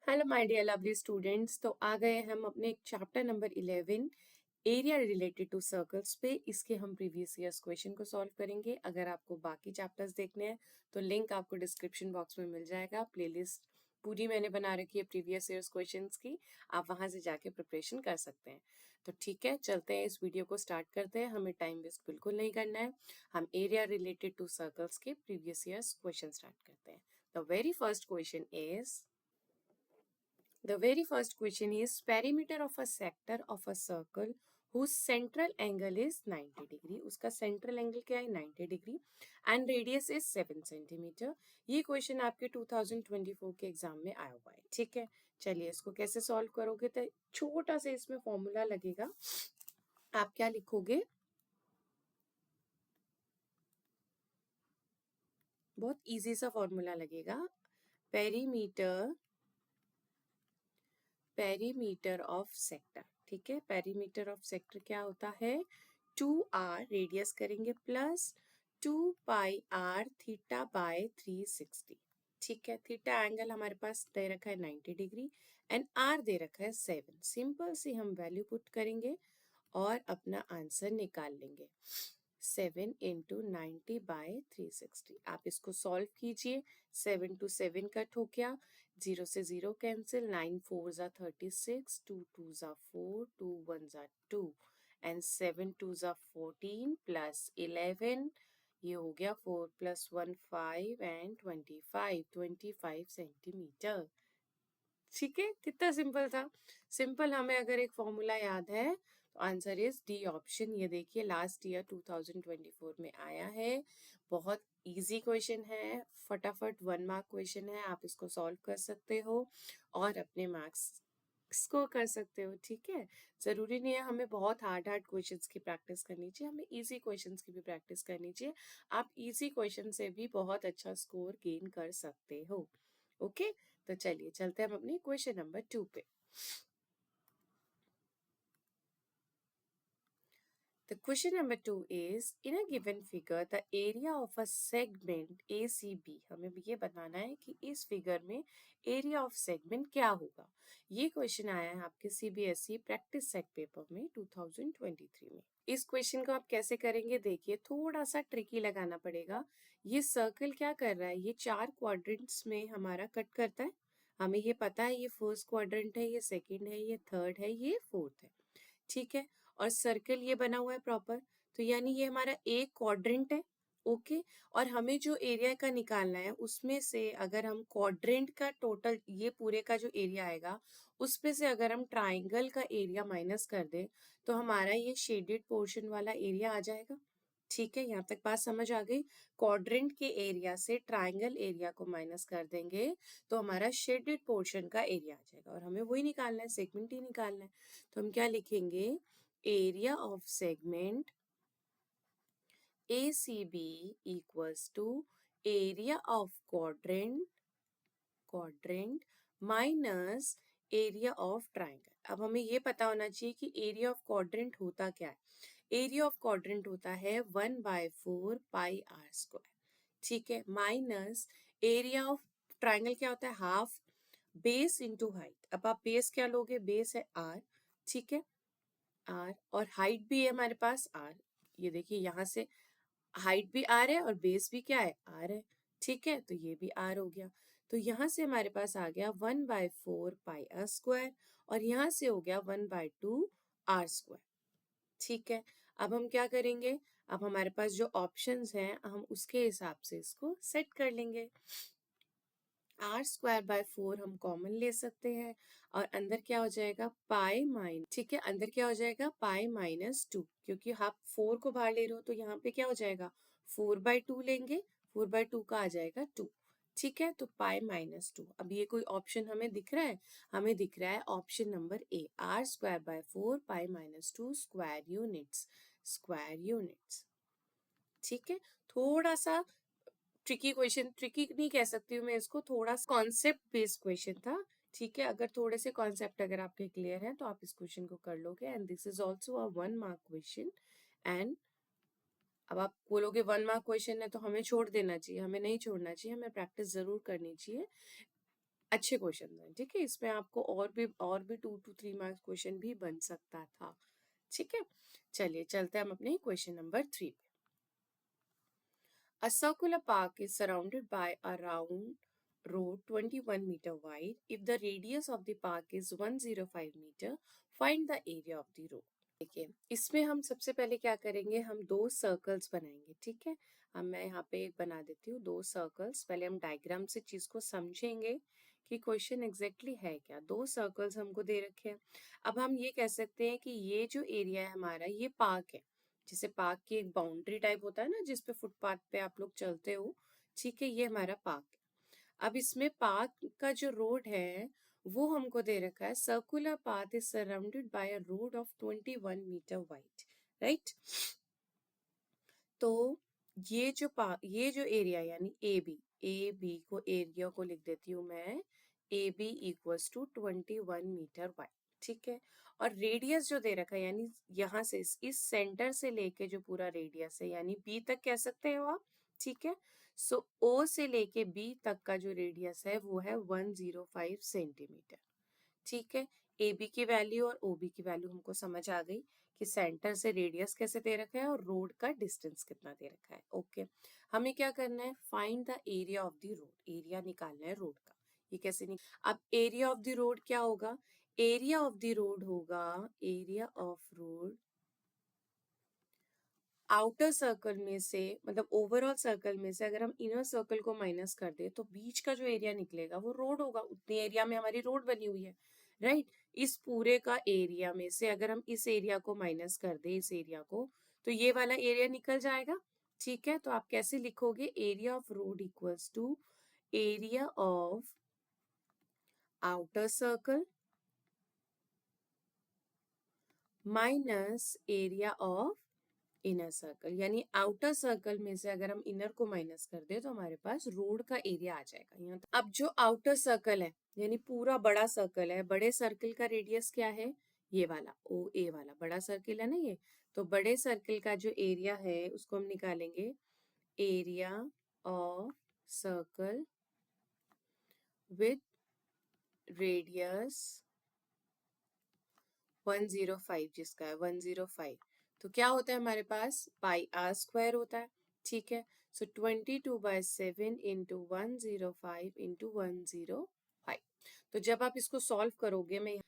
Hello my dear lovely students. तो आ गए हम अपने chapter number 11 area related to circles पे। इसके हम प्रीवियस ईयर्स क्वेश्चन को सॉल्व करेंगे। अगर आपको बाकी चैप्टर्स देखने हैं तो लिंक आपको डिस्क्रिप्शन बॉक्स में मिल जाएगा। प्लेलिस्ट पूरी मैंने बना रखी है प्रीवियस ईयर्स क्वेश्चंस की, आप वहां से जाके प्रिपरेशन कर सकते हैं। तो ठीक है, चलते हैं, इस वीडियो को स्टार्ट करते हैं। हमें टाइम वेस्ट बिल्कुल नहीं करना है। हम एरिया रिलेटेड टू सर्कल्स के प्रीवियस ईयर्स क्वेश्चन स्टार्ट करते हैं। The very first question is The very first question is perimeter of a sector of a circle whose central angle is 90 degree. उसका central angle क्या है? 90 degree and radius is 7 centimeter. ये question आपके 2024 के exam में आया हुआ है। ठीक है, चलिए इसको कैसे सॉल्व करोगे? तो छोटा सा इसमें फॉर्मूला लगेगा। आप क्या लिखोगे? बहुत इजी सा फॉर्मूला लगेगा। Perimeter perimeter of sector. ठीक है, पेरीमीटर ऑफ सेक्टर क्या होता है? 2r रेडियस करेंगे प्लस 2πr थीटा बाय 360। ठीक है, थीटा एंगल हमारे पास दे रखा है 90 डिग्री एंड r दे रखा है 7। सिंपल सी हम वैल्यू पुट करेंगे और अपना आंसर निकाल लेंगे। 7 इंटू 90/360। आप इसको सॉल्व कीजिए। 7 to 7 कट हो गया, 0 से 0 कैंसिल, 9 4 जा 36, 2 2 जा 4, 2 1 जा 2 एंड 7 2 जा 14 प्लस 11। ये हो गया 4 + 1 5 एंड 25 सेंटीमीटर। ठीक है, कितना सिंपल था। सिंपल, हमें अगर एक फॉर्मूला याद है तो आंसर इज डी ऑप्शन। ये देखिए लास्ट ईयर 2024 में आया है। बहुत इजी क्वेश्चन है, फटाफट 1 मार्क क्वेश्चन है। आप इसको सॉल्व कर सकते हो और अपने मार्क्स स्कोर कर सकते हो। ठीक है, जरूरी नहीं है हमें बहुत हार्ड हार्ड क्वेश्चंस की प्रैक्टिस करनी चाहिए, हमें इजी क्वेश्चंस की भी प्रैक्टिस करनी चाहिए। आप इजी क्वेश्चन से भी बहुत अच्छा स्कोर गेन कर सकते हो। ओके, तो चलिए चलते हैं हम अपने क्वेश्चन नंबर 2 पे। The question number 2 is in a given figure the area of a segment ACB। हमें भी ये बताना है कि इस फिगर में एरिया ऑफ सेगमेंट क्या होगा। ये क्वेश्चन आया है आपके CBSE प्रैक्टिस सेट पेपर में 2023 में। इस क्वेश्चन को आप कैसे करेंगे? देखिए, थोड़ा सा ट्रिकी लगाना पड़ेगा। ये सर्कल क्या कर रहा है? ये 4 क्वाड्रेंट्स में हमारा कट करता है। हमें ये पता है, ये फर्स्ट क्वाड्रेंट है, ये सेकंड है, ये थर्ड है, ये फोर्थ है। ठीक है, और सर्कल ये बना हुआ है प्रॉपर, तो यानी ये हमारा एक क्वाड्रेंट है। ओके, और हमें जो एरिया का निकालना है उसमें से अगर हम क्वाड्रेंट का टोटल, ये पूरे का जो एरिया आएगा उसमें से अगर हम ट्राइंगल का एरिया माइनस कर दें तो हमारा ये शेडेड पोर्शन वाला एरिया आ जाएगा। ठीक है, यहाँ तक बात समझ आ गई। क्वाड्रेंट के एरिया से ट्राइंगल एरिया को माइनस कर देंगे तो हमारा शेडेड पोर्शन का एरिया आ जाएगा और हमें वही निकालना है, सेगमेंट ही निकालना है। तो हम क्या लिखेंगे? Area of segment ACB equals to area of quadrant minus area of triangle. अब हमें ये पता होना चाहिए कि एरिया ऑफ क्वाड्रेंट होता क्या है। एरिया ऑफ क्वाड्रेंट होता है 1/4 पाई आर स्क्वायर। ठीक है, माइनस एरिया ऑफ ट्राइंगल क्या होता है? Half base into height. अब आप बेस क्या लोगे? बेस है आर। ठीक है, आर और हाइट भी है हमारे पास आर। ये देखिए, यहाँ से हाइट भी आर है और बेस भी क्या है? आर है। ठीक है, तो ये भी आर हो गया। तो यहाँ से हमारे पास आ गया 1/4 पाई आर स्क्वायर और यहाँ से हो गया 1/2 आर स्क्वायर। ठीक है, अब हम क्या करेंगे? अब हमारे पास जो ऑप्शंस हैं हम उसके हिसाब से इसको सेट कर लेंगे। r²/4 हम कॉमन ले सकते हैं और अंदर क्या हो जाएगा? Pi minus. ठीक है, अंदर क्या हो जाएगा? पाई -2, क्योंकि आप 4 को बाहर ले रहे हो तो यहाँ पे क्या हो जाएगा? 4/2 लेंगे, 4/2 का आ जाएगा 2। ठीक है, तो पाई -2। अब ये कोई ऑप्शन हमें दिख रहा है? हमें दिख रहा है option number A, r²/4 pi -2 square units. ठीक है, थोड़ा सा ट्रिकी क्वेश्चन, ट्रिकी नहीं कह सकती हूँ मैं इसको, थोड़ा कॉन्सेप्ट बेस्ड क्वेश्चन था। ठीक है, अगर थोड़े से कॉन्सेप्ट अगर आपके क्लियर हैं तो आप इस क्वेश्चन को कर लोगे and this is also a 1 mark question. And अब आप बोलोगे 1 मार्क क्वेश्चन है तो हमें छोड़ देना चाहिए, हमें नहीं छोड़ना चाहिए, हमें प्रैक्टिस जरूर करनी चाहिए। अच्छे क्वेश्चन हैं, ठीक है। इसमें आपको और भी 2 to 3 मार्क्स क्वेश्चन भी बन सकता था, ठीक है। चलिए चलते हैं हम अपने क्वेश्चन नंबर 3 पे। A circular park is surrounded by a round road 21 meter wide. If the radius of the park is 105 meter, find the area of the road. देखिए इसमें हम सबसे पहले क्या करेंगे, हम दो सर्कल्स बनाएंगे, ठीक है। अब मैं यहाँ पे एक बना देती हूँ, दो सर्कल्स। पहले हम डायग्राम से चीज को समझेंगे कि क्वेश्चन एग्जैक्टली है क्या। दो सर्कल्स हमको दे रखे हैं। अब हम ये कह सकते हैं कि ये जो एरिया है हमारा, ये पार्क है। जैसे पार्क की एक बाउंड्री टाइप होता है ना, जिसपे फुटपाथ पे आप लोग चलते हो, ठीक है, ये हमारा पार्क है। अब इसमें पार्क का जो रोड है वो हमको दे रखा है, circular path is surrounded by a road of 21 metre wide, right. तो ये जो एरिया यानी ए बी को एरिया को लिख देती हूँ मैं, A B equals to 21 metre wide, ठीक है। और रेडियस जो दे रखा है, यानी यहाँ से इस सेंटर से लेके जो पूरा रेडियस है, यानी बी तक कह सकते हो आप, ठीक है। सो ओ से लेके बी तक का जो रेडियस है वो है 105 सेंटीमीटर, ठीक है। ए बी की वैल्यू और ओ बी की वैल्यू हमको समझ आ गई कि सेंटर से रेडियस कैसे दे रखा है और रोड का डिस्टेंस कितना दे रखा है, ओके। हमें क्या करना है, find the area of the road, area निकालना है रोड का। ये कैसे अब एरिया ऑफ द रोड क्या होगा, एरिया ऑफ द रोड होगा, area of road outer circle में से, मतलब ओवरऑल सर्कल में से अगर हम इनर सर्कल को माइनस कर दे तो बीच का जो एरिया निकलेगा वो रोड होगा। उतनी एरिया में हमारी रोड बनी हुई है, राइट। इस पूरे का एरिया में से अगर हम इस एरिया को माइनस कर दे, इस एरिया को, तो ये वाला एरिया निकल जाएगा, ठीक है। तो आप कैसे लिखोगे, area of road equals to area of outer circle minus area of inner circle. यानी आउटर सर्कल में से अगर हम इनर को माइनस कर दे तो हमारे पास रोड का एरिया आ जाएगा यहाँ तक। अब जो आउटर सर्कल है यानी पूरा बड़ा सर्कल है, बड़े सर्कल का रेडियस क्या है, ये वाला ओ ए वाला बड़ा सर्कल है ना ये। तो बड़े सर्कल का जो एरिया है उसको हम निकालेंगे, area of circle with radius 105, जिसका है 105। तो क्या होता है हमारे पास, पाई आर स्क्वायर होता है, ठीक है। सो 22/7 इंटू 105 इंटू 105। तो जब आप इसको सॉल्व करोगे, मैं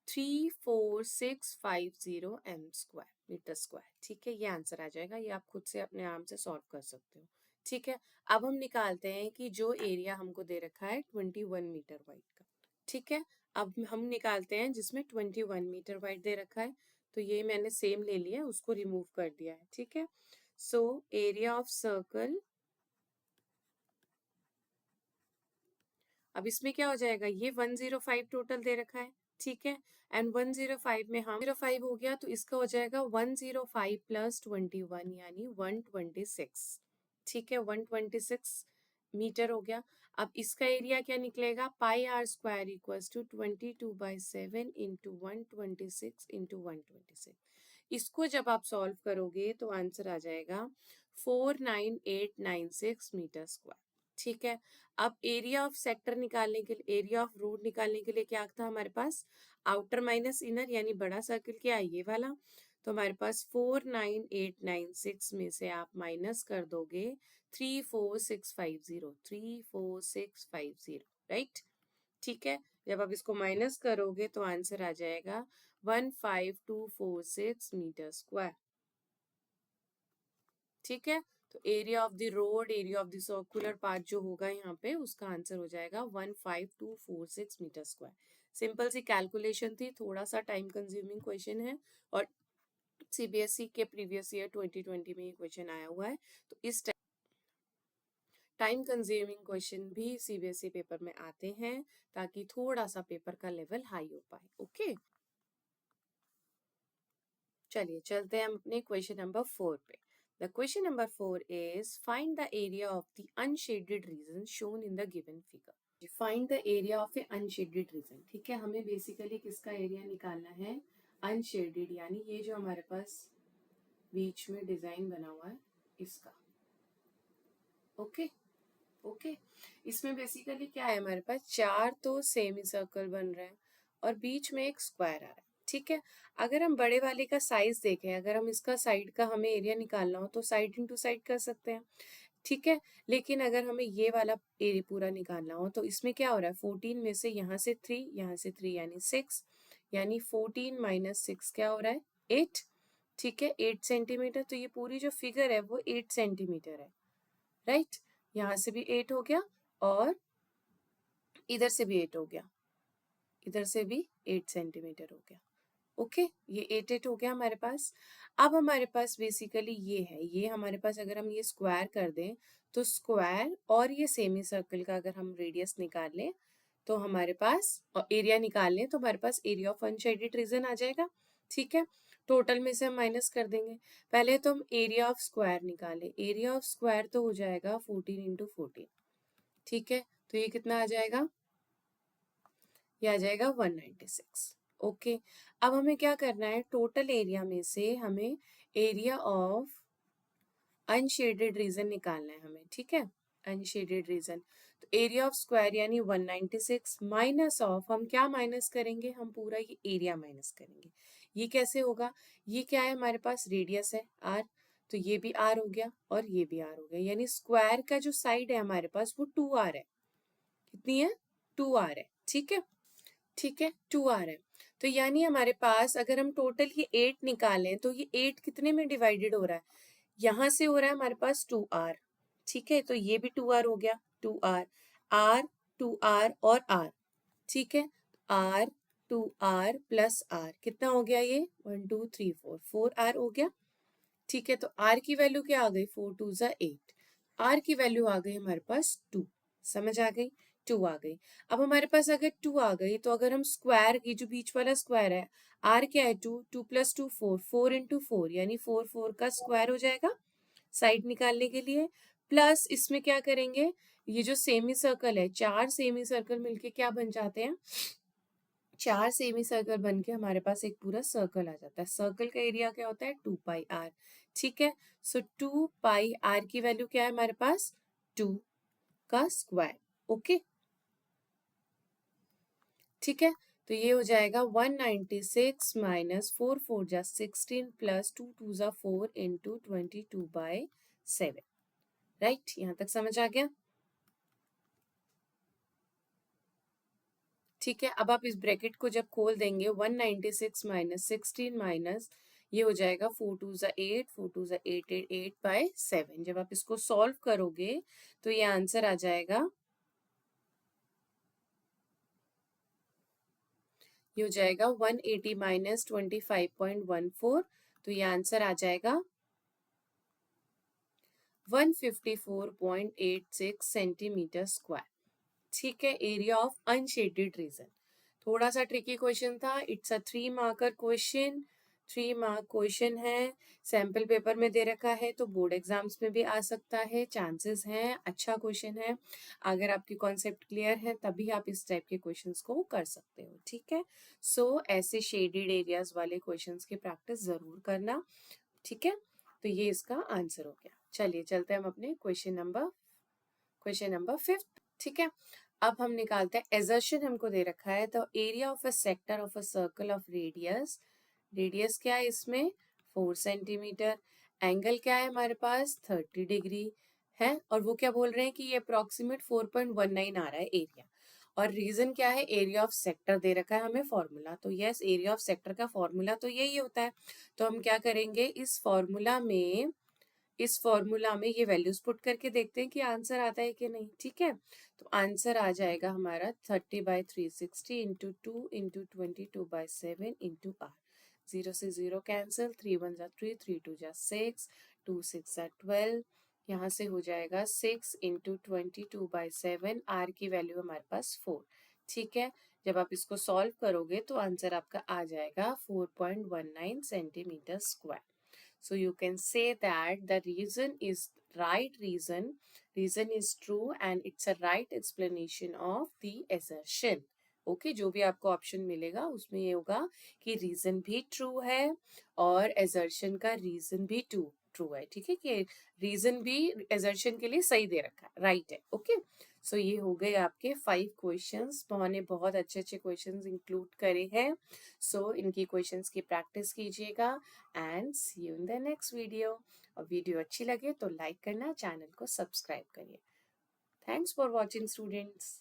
34650 एम स्क्वायर मीटर स्क्वायर, ठीक है, ये आंसर आ जाएगा। ये आप खुद से अपने आराम से सॉल्व कर सकते हो, ठीक है। अब हम निकालते हैं कि जो एरिया हमको दे रखा है 21 मीटर वाइड का, ठीक है। अब हम निकालते हैं जिसमें 21 मीटर वाइड दे रखा है। तो ये मैंने सेम ले लिया, उसको रिमूव कर दिया है, ठीक है। सो एरिया ऑफ सर्कल, अब इसमें क्या हो जाएगा, ये 105 टोटल दे रखा है, ठीक है। एंड 105 में हम 05 हो गया तो इसका हो जाएगा 105 प्लस 21 यानी 126, ठीक है। 126 मीटर हो गया। अब इसका एरिया क्या निकलेगा, pi R square equals to 22/7 into 126 into 126। इसको जब आप सॉल्व करोगे तो आंसर आ जाएगा 49896 मीटर स्क्वायर, ठीक है। अब एरिया ऑफ सेक्टर निकालने के लिए, एरिया ऑफ रोड निकालने के लिए क्या था हमारे पास, आउटर माइनस इनर, यानी बड़ा सर्कल क्या है, ये वाला। तो हमारे पास 49896 में से आप माइनस कर दोगे 34650, राइट, ठीक है। जब आप इसको माइनस करोगे तो आंसर आ जाएगा 15246 मीटर स्क्वायर, ठीक है। तो area of the road, area of the circular part जो होगा यहाँ पे, उसका आंसर हो जाएगा 15246 मीटर स्क्वायर। सिंपल सी कैलकुलेशन थी, थोड़ा सा टाइम कंज्यूमिंग क्वेश्चन है और सीबीएसई के प्रीवियस ईयर 2020 में ये क्वेश्चन आया हुआ है। तो इस टाइम कंज्यूमिंग क्वेश्चन भी सीबीएसई पेपर में आते हैं ताकि थोड़ा सा पेपर का लेवल हाई हो पाए, ओके। चलिए चलते हैं हम अपने क्वेश्चन नंबर 4 पे। The question number 4 is find the area of the unshaded region shown in the given figure. Find the area of a unshaded region, ठीक है। हमें बेसिकली किसका एरिया निकालना है, अनशेडेड, यानी ये जो हमारे पास बीच में डिजाइन बना हुआ है इसका, ओके। ओके, इसमें बेसिकली क्या है, हमारे पास 4 तो सेमी सर्कल बन रहे हैं और बीच में एक स्क्वायर आ रहा है, ठीक है। अगर हम बड़े वाले का साइज देखें, अगर हम इसका साइड का हमें एरिया निकालना हो तो साइड इंटू साइड कर सकते हैं, ठीक है। लेकिन अगर हमें ये वाला एरिया पूरा निकालना हो तो इसमें क्या हो रहा है, 14 में से यहाँ से 3, यहाँ से 3 यानी 6, यानी 14 माइनस 6 क्या हो रहा है, 8, ठीक है, 8 सेंटीमीटर। तो ये पूरी जो फिगर है वो 8 सेंटीमीटर है, राइट। यहाँ से भी 8 हो गया और इधर से भी 8 हो गया, इधर से भी 8 सेंटीमीटर हो गया। ओके, ये 8 हो गया हमारे पास। अब हमारे पास बेसिकली ये है, ये हमारे पास अगर हम ये स्क्वायर कर दें तो स्क्वायर और ये सेमी सर्कल का अगर हम रेडियस निकाल लें तो हमारे पास, और एरिया निकाल लें तो हमारे पास एरिया ऑफ अनशेडेड रीजन आ जाएगा, ठीक है। टोटल में से हम माइनस कर देंगे। पहले तो हम एरिया ऑफ स्क्वायर निकालें, एरिया ऑफ स्क्वायर तो हो जाएगा 14 इंटू 14, ठीक है। तो ये कितना आ जाएगा, ये आ जाएगा 196। ओके, अब हमें क्या करना है, टोटल एरिया में से हमें एरिया ऑफ अनशेडेड रीजन निकालना है हमें, ठीक है, अनशेडेड रीजन। तो एरिया ऑफ स्क्वायर यानी 196 माइनस ऑफ, हम क्या माइनस करेंगे, हम पूरा ये एरिया माइनस करेंगे। ये कैसे होगा, ये क्या है हमारे पास, रेडियस है आर, तो ये भी आर हो गया और ये भी आर हो गया, यानी स्क्वायर का जो साइड है हमारे पास वो 2r है। कितनी है, 2r है, ठीक है, ठीक है, 2r है। तो यानी हमारे पास अगर हम टोटल ये 8 निकालें तो ये 8 कितने में डिवाइडेड हो रहा है, यहाँ से हो रहा है हमारे पास 2r, ठीक है। तो ये भी 2r हो गया, 2r, r, 2r और r, ठीक है। r, 2r प्लस r कितना हो गया, ये 1 2 3 4, 4r हो गया, ठीक है। तो r की वैल्यू क्या आ गई, 4 2 ज़ा 8, r की वैल्यू आ गई हमारे पास 2, समझ आ गई, 2 आ गई। अब हमारे पास अगर 2 आ गई तो अगर हम स्क्वायर की, जो बीच वाला स्क्वायर है, r क्या है 2, 2 प्लस 2 4, 4 इंटू 4 यानी 4 4 का स्क्वायर हो जाएगा साइड निकालने के लिए। प्लस इसमें क्या करेंगे, ये जो सेमी सर्कल है, 4 सेमी सर्कल मिलके क्या बन जाते हैं, 4 सेमी सर्कल बन के हमारे पास एक पूरा सर्कल आ जाता है। सर्कल का एरिया क्या होता है, 2πr, ठीक है। सो 2πr की वैल्यू क्या है हमारे पास, 2 का स्क्वायर, ओके, ठीक है। तो ये हो जाएगा 196 माइनस 4 4 जा 16 प्लस 2 2 जा 4 इंटू 22/7, राइट, यहाँ तक समझ आ गया, ठीक है। अब आप इस ब्रैकेट को जब खोल देंगे, 196 माइनस 16 माइनस ये हो जाएगा 4 2 ज़ा 8, 4 2 ज़ा 8 8 8/7। जब आप इसको सॉल्व करोगे तो ये आंसर आ जाएगा, ये हो जाएगा 180 माइनस 25.14, तो ये आंसर आ जाएगा 154.86 सेंटीमीटर स्क्वायर, ठीक है। एरिया ऑफ अनशेडेड रीजन, थोड़ा सा ट्रिकी क्वेश्चन था, it's a 3 marker question, 3 mark question है, सैम्पल पेपर में दे रखा है तो बोर्ड एग्जाम्स में भी आ सकता है, चांसेस हैं, अच्छा क्वेश्चन है। अगर आपकी कॉन्सेप्ट क्लियर है तभी आप इस टाइप के क्वेश्चंस को कर सकते हो, ठीक है। सो ऐसे शेडेड एरियाज वाले क्वेश्चंस की प्रैक्टिस जरूर करना, ठीक है। तो ये इसका आंसर हो गया। चलिए चलते हैं हम अपने क्वेश्चन नंबर 5, ठीक है। अब हम निकालते हैं, एजर्शन हमको दे रखा है, तो area of a sector of a circle of radius, radius क्या है इसमें 4 सेंटीमीटर, एंगल क्या है हमारे पास 30 डिग्री है, और वो क्या बोल रहे हैं कि ये अप्रॉक्सीमेट 4.19 आ रहा है एरिया, और रीजन क्या है, एरिया ऑफ सेक्टर दे रखा है हमें फॉर्मूला, तो यस एरिया ऑफ सेक्टर का फॉर्मूला तो यही होता है। तो हम क्या करेंगे, इस फॉर्मूला में ये वैल्यूज पुट करके देखते हैं कि आंसर आता है कि नहीं, ठीक है। तो आंसर आ जाएगा हमारा 30/360 इंटू 2 इंटू 22/7 इंटू r, 0 से 0 कैंसिल, 3 1 जा 3, 3 2 जा 6, 2 6 जा 12, यहाँ से हो जाएगा 6 इंटू 22/7, r की वैल्यू हमारे पास 4, ठीक है। जब आप इसको सॉल्व करोगे तो आंसर आपका आ जाएगा 4.19 centimetre square. So you can say that the reason is right reason is true and it's a right explanation of the assertion. Okay, जो भी आपको ऑप्शन मिलेगा उसमें ये होगा कि रीजन भी ट्रू है और assertion का रीजन भी ट्रू ट्रू है, ठीक है, कि रीजन भी एजर्शन के लिए सही दे रखा है, राइट है, ओके। सो ये हो गए आपके 5 क्वेश्चंस, मैंने बहुत अच्छे अच्छे क्वेश्चंस इंक्लूड करे हैं। सो इनकी क्वेश्चंस की प्रैक्टिस कीजिएगा and see you in the next video. और वीडियो अच्छी लगे तो लाइक करना, चैनल को सब्सक्राइब करिए। Thanks for watching students.